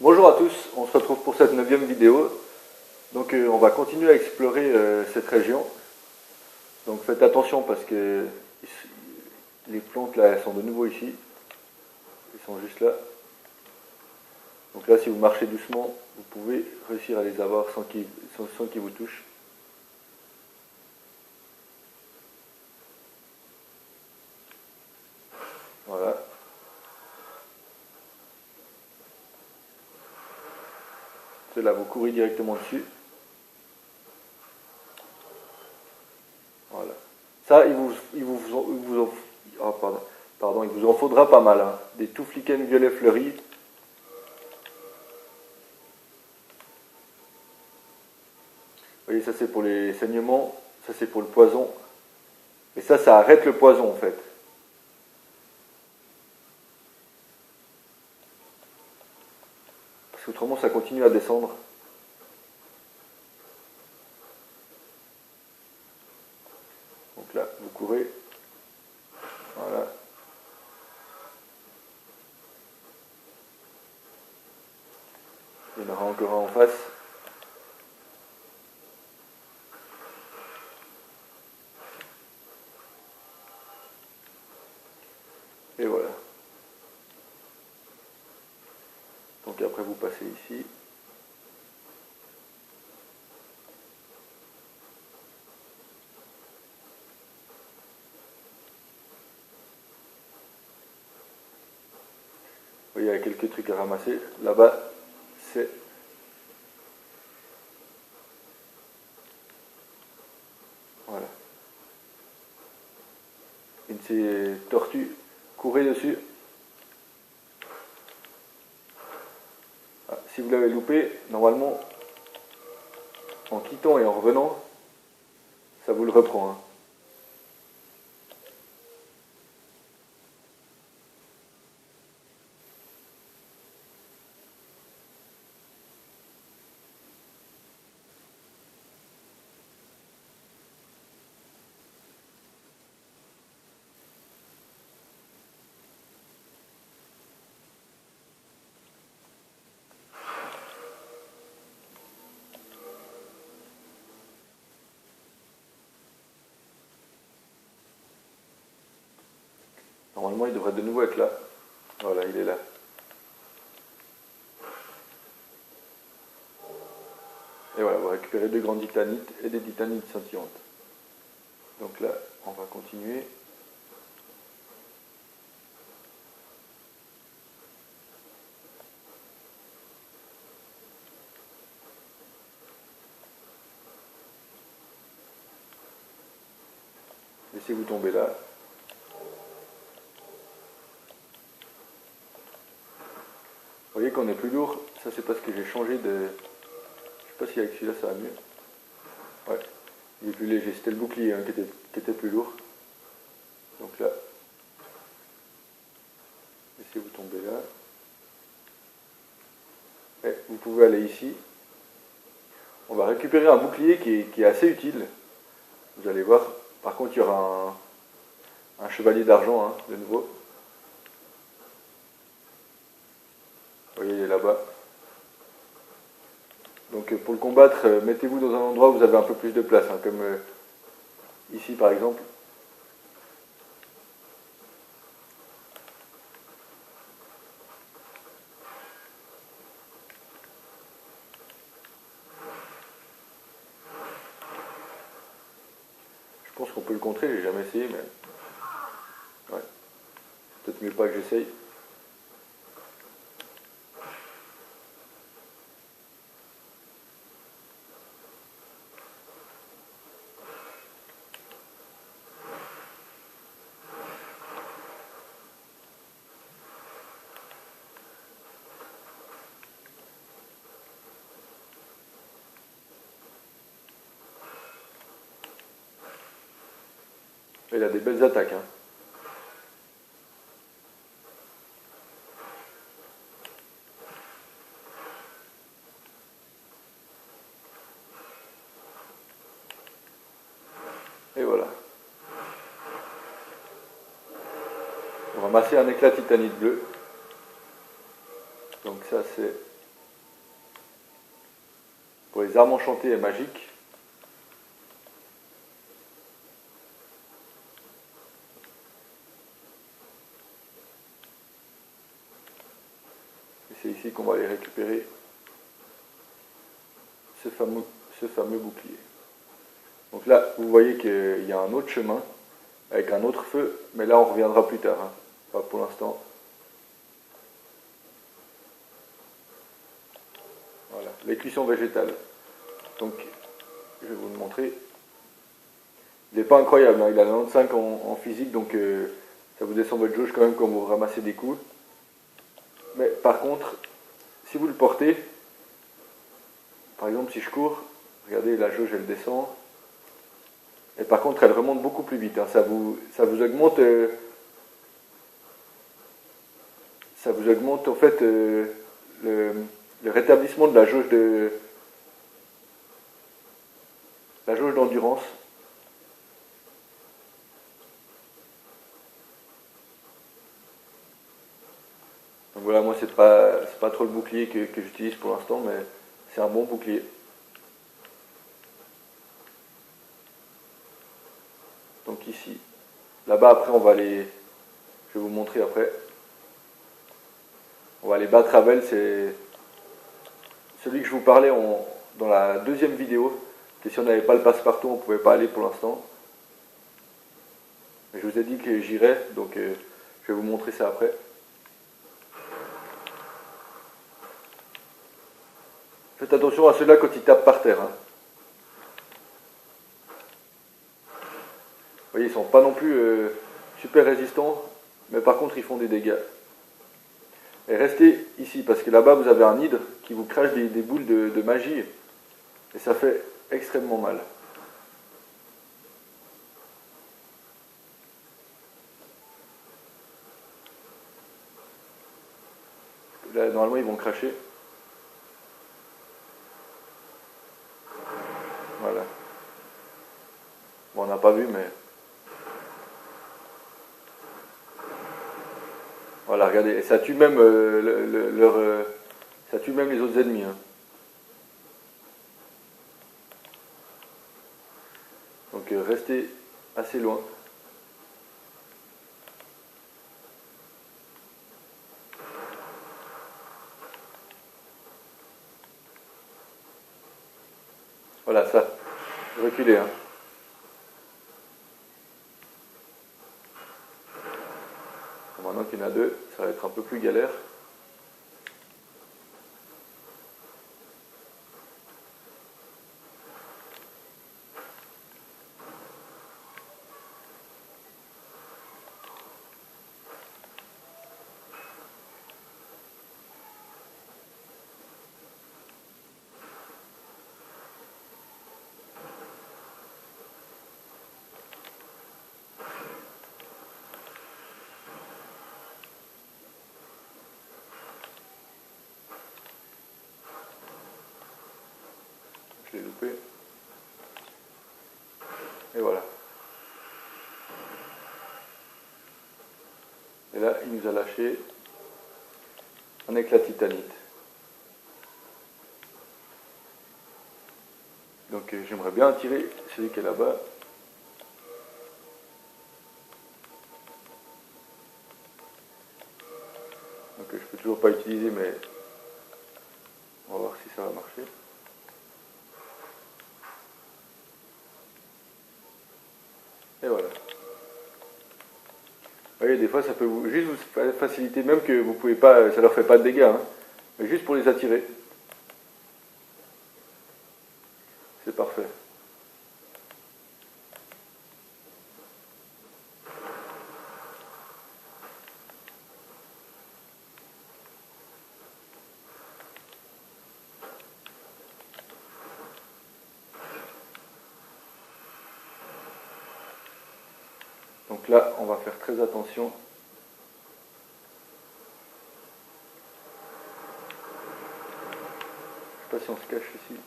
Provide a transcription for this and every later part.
Bonjour à tous, on se retrouve pour cette 9e vidéo. Donc on va continuer à explorer cette région. Donc faites attention parce que les plantes là elles sont de nouveau ici. Elles sont juste là. Donc là si vous marchez doucement, vous pouvez réussir à les avoir sans qu'ils vous touchent. Voilà. Là vous courez directement dessus. Voilà. Ça, il vous en faudra pas mal. Hein. Des Toufliken violet fleuri. Vous voyez, ça c'est pour les saignements, ça c'est pour le poison. Et ça arrête le poison en fait. Parce qu'autrement ça continue à descendre. Donc là, vous courez. Voilà. Il y en aura encore un en face. Et voilà. Donc après vous passez ici. Vous voyez, il y a quelques trucs à ramasser. Là-bas, c'est... Voilà. Une de ces tortues. Courez dessus. Ah, si vous l'avez loupé, normalement, en quittant et en revenant, ça vous le reprend. Hein. Normalement, il devrait de nouveau être là. Voilà, il est là. Et voilà, vous récupérez 2 grandes titanites et des titanites scintillantes. Donc là, on va continuer. Laissez-vous tomber là. Vous voyez qu'on est plus lourd. Ça, c'est parce que j'ai changé de... Je sais pas si avec celui-là, ça va mieux. Ouais, il est plus léger. C'était le bouclier hein, qui était plus lourd. Donc là, laissez-vous tomber là. Et vous pouvez aller ici. On va récupérer un bouclier qui est assez utile. Vous allez voir. Par contre, il y aura un chevalier d'argent, hein, de nouveau. Vous voyez, il est là-bas. Donc pour le combattre, mettez-vous dans un endroit où vous avez un peu plus de place, hein, comme ici par exemple. Je pense qu'on peut le contrer, j'ai jamais essayé, mais... Ouais. Peut-être mieux pas que j'essaye. Il a des belles attaques. Hein. Et voilà. On va masser un éclat titanite bleu. Donc ça c'est pour les armes enchantées et magiques. Et c'est ici qu'on va aller récupérer ce fameux bouclier. Donc là, vous voyez qu'il y a un autre chemin avec un autre feu, mais là on reviendra plus tard, hein. Pas pour l'instant. Voilà, les cuissons végétales. Donc, je vais vous le montrer. Il n'est pas incroyable, hein. Il a 95 en physique, donc ça vous descend votre jauge quand même quand vous ramassez des coups. Mais par contre, si vous le portez, par exemple si je cours, regardez la jauge elle descend. Et par contre elle remonte beaucoup plus vite, hein. Ça vous augmente en fait le rétablissement de la jauge d'endurance. Donc voilà, moi c'est pas trop le bouclier que j'utilise pour l'instant, mais c'est un bon bouclier. Donc ici, là-bas après je vais vous montrer après. On va aller battre Abel, c'est celui que je vous parlais dans la deuxième vidéo, que si on n'avait pas le passe-partout, on ne pouvait pas aller pour l'instant. Je vous ai dit que j'irais, donc je vais vous montrer ça après. Faites attention à ceux-là quand ils tapent par terre, hein. Vous voyez, ils ne sont pas non plus super résistants, mais par contre ils font des dégâts. Et restez ici, parce que là-bas vous avez un hydre qui vous crache des boules de magie, et ça fait extrêmement mal. Là, normalement ils vont cracher. Voilà. Bon, on n'a pas vu, mais... Voilà, regardez, et ça tue même ça tue même les autres ennemis, hein. Donc restez assez loin. Voilà, ça. Reculez, hein. Maintenant qu'il y en a deux, ça va être un peu plus galère. Je l'ai loupé. Et voilà. Et là, il nous a lâché un éclat titanite. Donc j'aimerais bien tirer celui qui est là-bas. Donc je peux toujours pas utiliser, mais on va voir si ça va marcher. Et voilà. Vous voyez, des fois ça peut juste vous faciliter, même que vous pouvez pas, ça leur fait pas de dégâts, hein, mais juste pour les attirer. C'est parfait. Donc là, on va faire très attention. Je sais pas si on se cache ici.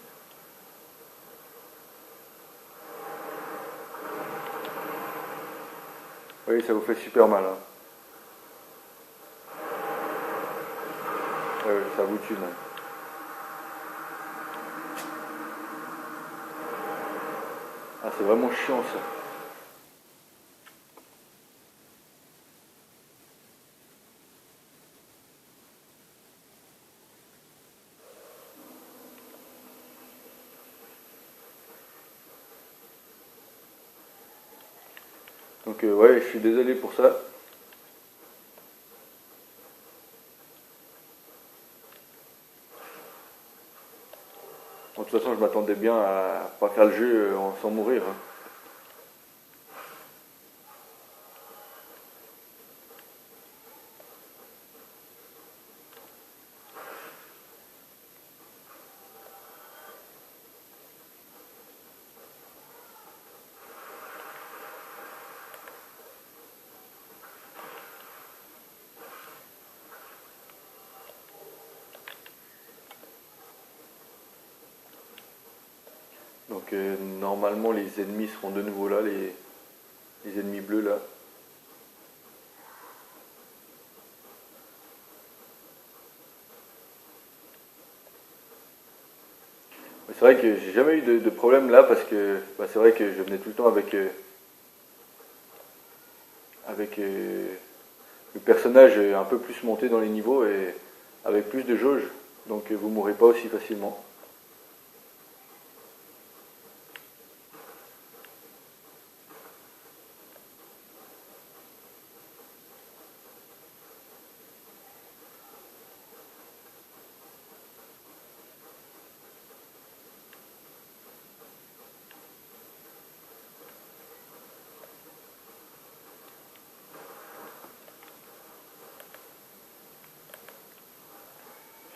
Vous voyez, ça vous fait super mal, hein. Ouais, ça vous tue même. Ah, c'est vraiment chiant ça. Donc ouais, je suis désolé pour ça. Bon, de toute façon, je m'attendais bien à pas faire le jeu sans mourir, hein. Donc normalement, les ennemis seront de nouveau là, les ennemis bleus là. C'est vrai que j'ai jamais eu de problème là parce que bah, c'est vrai que je venais tout le temps avec le personnage un peu plus monté dans les niveaux et avec plus de jauge. Donc vous mourrez pas aussi facilement.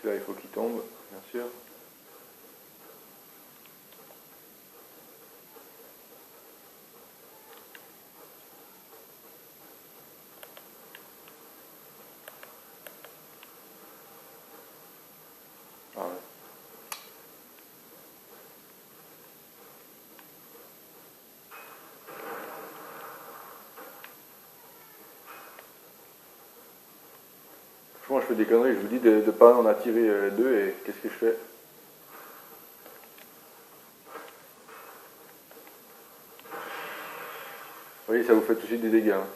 Celui-là il faut qu'il tombe, bien sûr. Ah ouais. Franchement, je fais des conneries, je vous dis de ne pas en attirer deux et qu'est-ce que je fais? Vous voyez, ça vous fait tout de suite des dégâts, hein.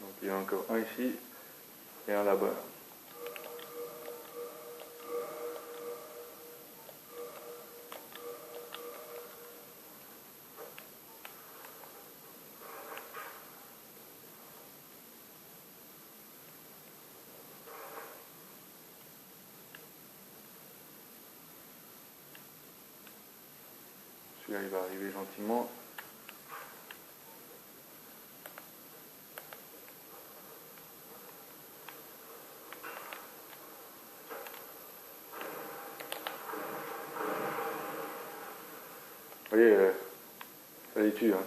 Donc il y en a encore un ici et un là-bas. Celui-là il va arriver gentiment. Vous voyez, ça les tue, hein.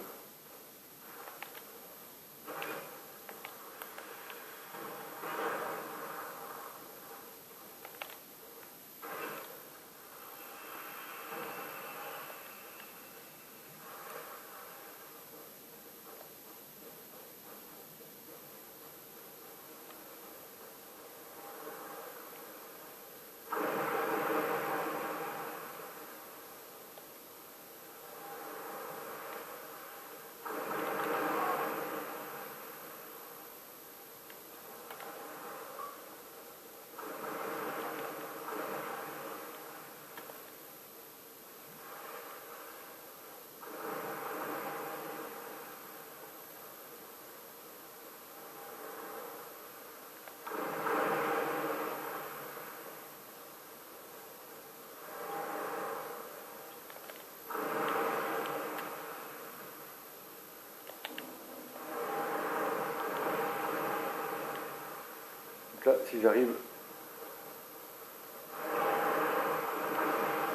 Donc là, si j'arrive.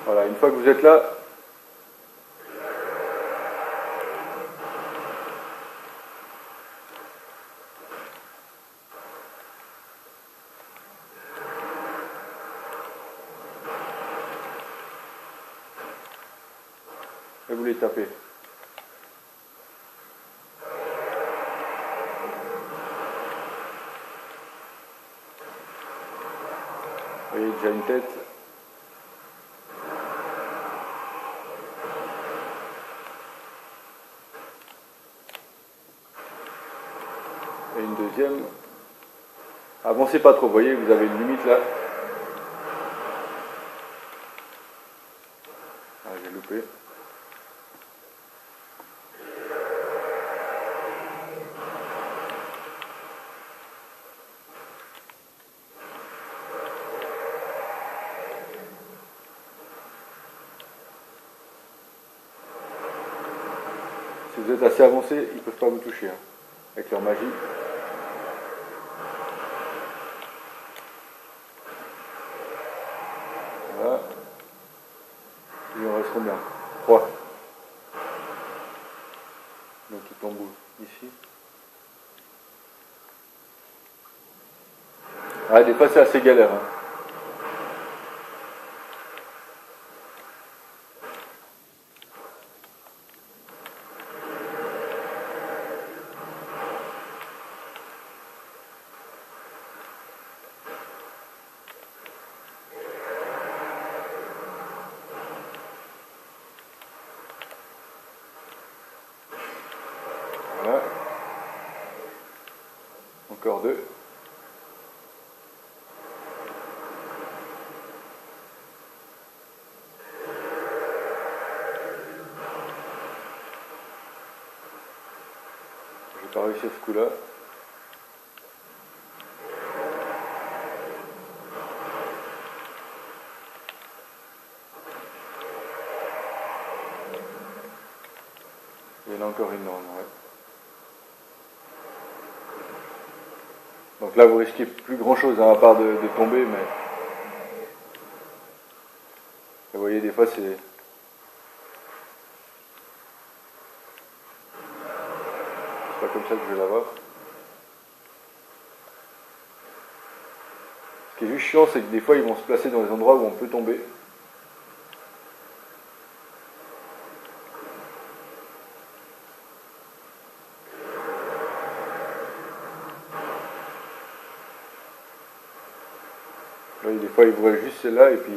Voilà, une fois que vous êtes là, et vous les tapez. Vous voyez déjà une tête. Et une deuxième. Avancez pas trop, vous voyez, vous avez une limite là. Ah, j'ai loupé. Si vous êtes assez avancé, ils ne peuvent pas vous toucher, hein, avec leur magie. Voilà. Il en reste combien? 3. Donc il tombe ici. Ah, des fois c'est assez galère. Hein. Voilà. Encore 2. J'ai pas réussi à ce coup-là. Il y en a encore une norme, ouais. Donc là, vous risquez plus grand chose, hein, à part de tomber, mais. Vous voyez, des fois, c'est pas comme ça que je vais l'avoir. Ce qui est juste chiant, c'est que des fois, ils vont se placer dans des endroits où on peut tomber. Vous voyez, des fois, ils voient juste celle-là, et puis.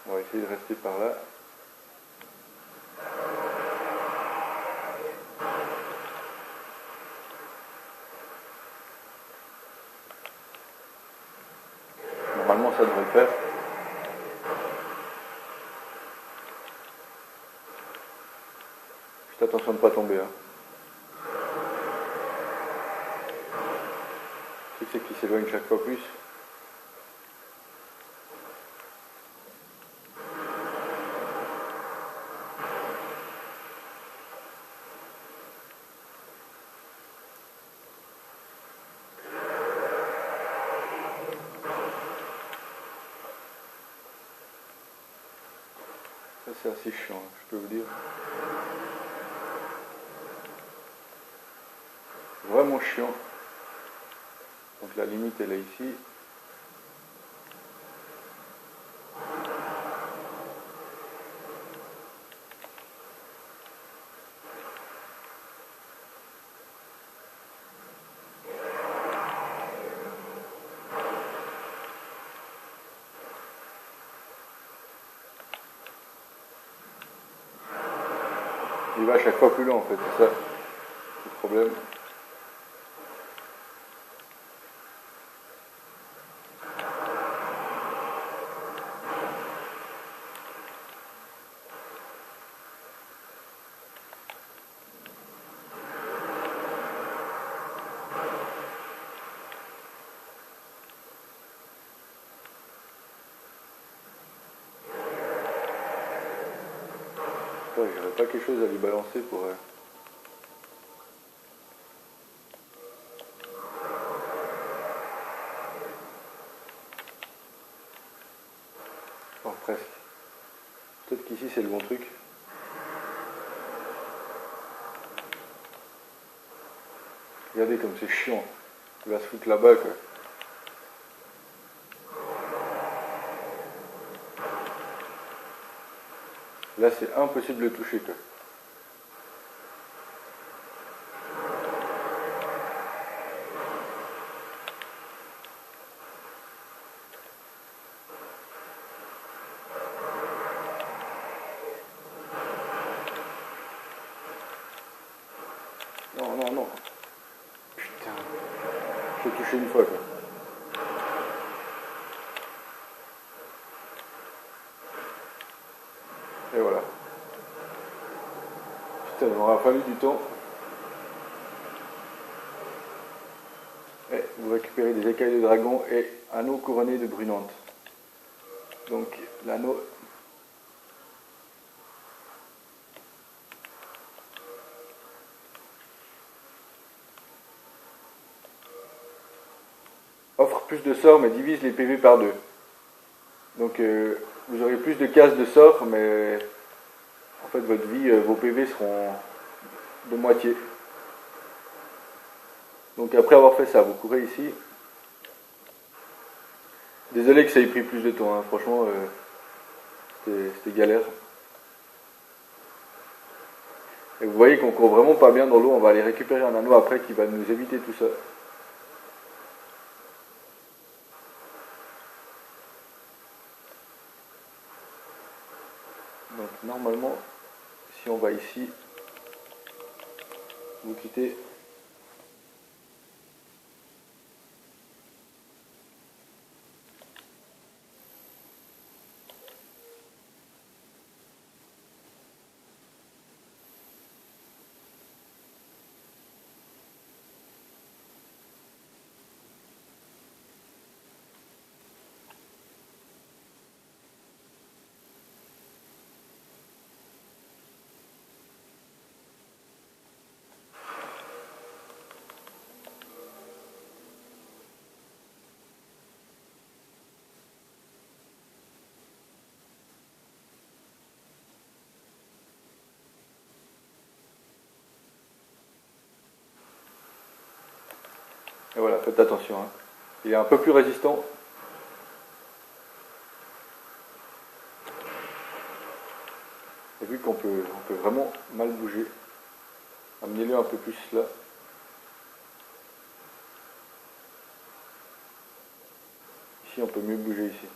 On va essayer de rester par là. Normalement, ça devrait le faire. Juste attention de ne pas tomber. Hein. Le truc, c'est qu'il s'éloigne chaque fois plus. Ça, c'est assez chiant, je peux vous dire. Vraiment chiant. Donc la limite, elle est ici. Il va à chaque fois plus lent en fait, c'est ça le problème. j'espère que j'aurai pas quelque chose à lui balancer pour... Oh, presque. Peut-être qu'ici c'est le bon truc. Regardez comme c'est chiant. Il va se foutre là-bas quoi. Là c'est impossible de le toucher quoi. Non, non, non. Putain. Je l'ai touché une fois quoi. Et voilà. Putain, il m'aura fallu du temps. Et vous récupérez des écailles de dragon et anneau couronné de brunante. Donc l'anneau offre plus de sorts mais divise les PV par deux. Donc vous aurez plus de cases de sorts mais en fait votre vie, vos PV seront de moitié. Donc après avoir fait ça, vous courez ici. Désolé que ça ait pris plus de temps, hein. Franchement c'était galère. Et vous voyez qu'on court vraiment pas bien dans l'eau, on va aller récupérer un anneau après qui va nous éviter tout ça. Donc normalement, si on va ici, vous quittez. Et voilà, faites attention, hein. Il est un peu plus résistant. Et vu qu'on peut vraiment mal bouger, amenez-le un peu plus là. Ici, on peut mieux bouger ici.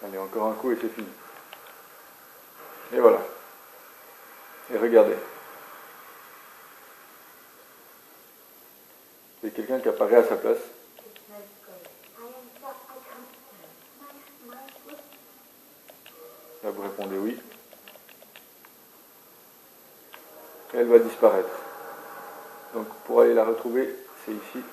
Allez, encore un coup et c'est fini. Et voilà. Et regardez. Il y a quelqu'un qui apparaît à sa place. Là, vous répondez oui. Et elle va disparaître. Donc, pour aller la retrouver, c'est ici.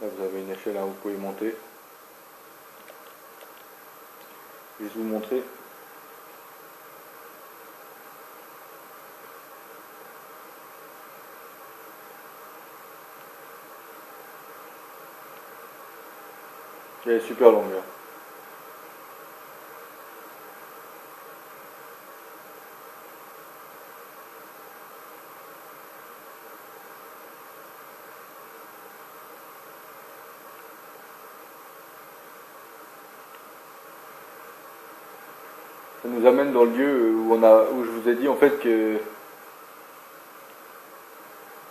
Là, vous avez une échelle, hein, vous pouvez monter. Je vais vous montrer. Elle est super longue. Là. Ça nous amène dans le lieu où je vous ai dit en fait que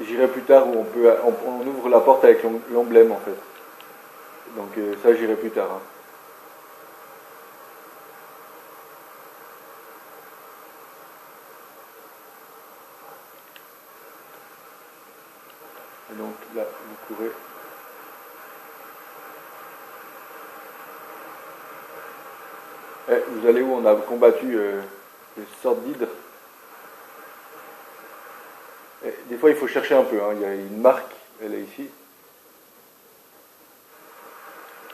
j'irai plus tard, où on ouvre la porte avec l'emblème en fait. Donc ça j'irai plus tard, hein. Et donc là, vous courez. Et vous allez où on a combattu des sortes d'hydres. Et des fois il faut chercher un peu, hein. Il y a une marque, elle est ici.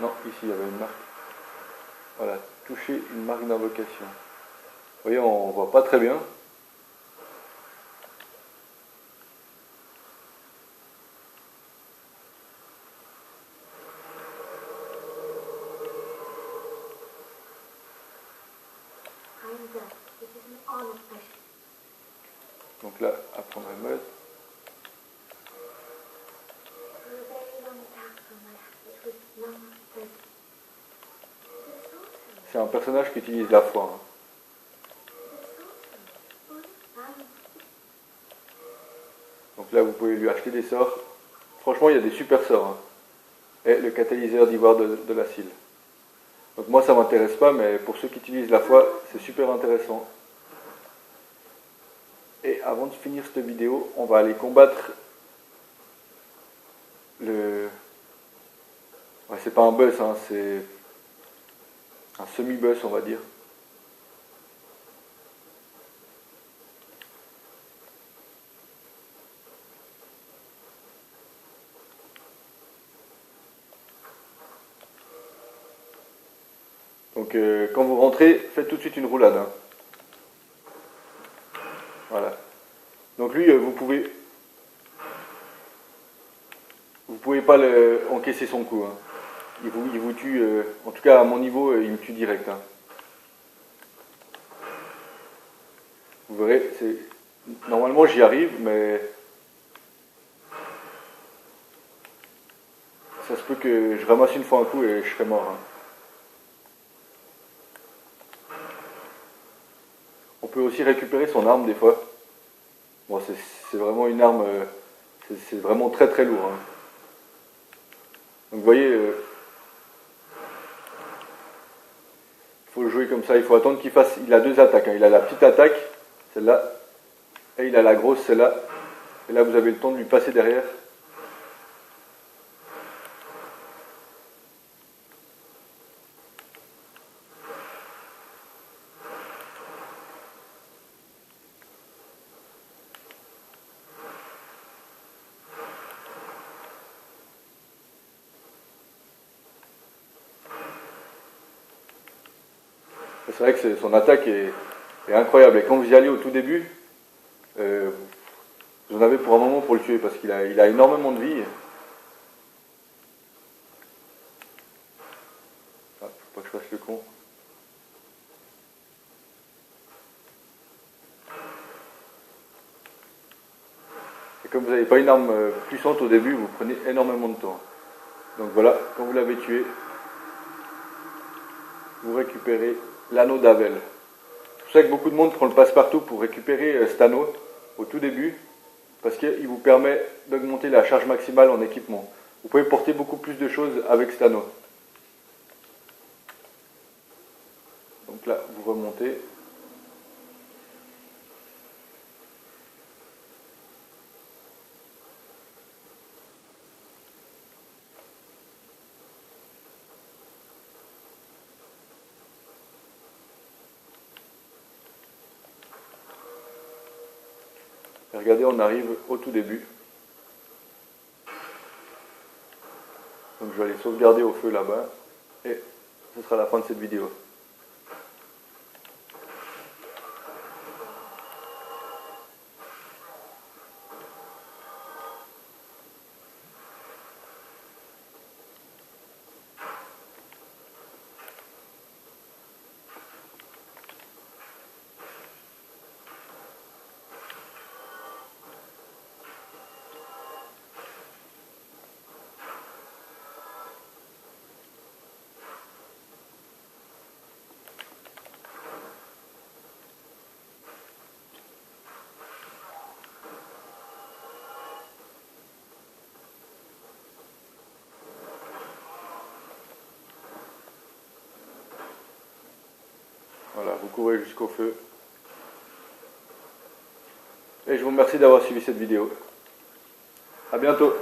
Non, ici il y avait une marque. Voilà, toucher une marque d'invocation. Vous voyez, on voit pas très bien. Donc là, apprendre à meute. C'est un personnage qui utilise la foi, hein. Donc là, vous pouvez lui acheter des sorts. Franchement, il y a des super sorts, hein. Et le catalyseur d'ivoire de la cile. Donc moi, ça m'intéresse pas, mais pour ceux qui utilisent la foi, c'est super intéressant. Et avant de finir cette vidéo, on va aller combattre le... Ouais, c'est pas un boss, hein, c'est un semi-boss, on va dire. Donc quand vous rentrez, faites tout de suite une roulade, hein. Voilà. Donc lui, vous pouvez pas encaisser son coup, hein. Il vous tue, en tout cas à mon niveau, il me tue direct, hein. Vous verrez, normalement j'y arrive, mais ça se peut que je ramasse une fois un coup et je serai mort, hein. On peut aussi récupérer son arme des fois. Bon, c'est vraiment une arme, c'est vraiment très très lourd, hein. Donc vous voyez, il faut le jouer comme ça, il faut attendre qu'il fasse... Il a deux attaques, hein. Il a la petite attaque, celle-là, et il a la grosse, celle-là. Et là, vous avez le temps de lui passer derrière. C'est vrai que son attaque est incroyable. Et quand vous y allez au tout début, vous en avez pour un moment pour le tuer, parce qu'il a énormément de vie. Ah, faut pas que je fasse le con. Et comme vous n'avez pas une arme puissante au début, vous prenez énormément de temps. Donc voilà, quand vous l'avez tué, vous récupérez l'anneau d'Avel. C'est pour ça que beaucoup de monde prend le passe-partout pour récupérer cet anneau au tout début, parce qu'il vous permet d'augmenter la charge maximale en équipement. Vous pouvez porter beaucoup plus de choses avec cet anneau. Donc là, vous remontez. Et regardez, on arrive au tout début. Donc je vais aller sauvegarder au feu là-bas. Et ce sera la fin de cette vidéo. Voilà, vous courez jusqu'au feu. Et je vous remercie d'avoir suivi cette vidéo. À bientôt.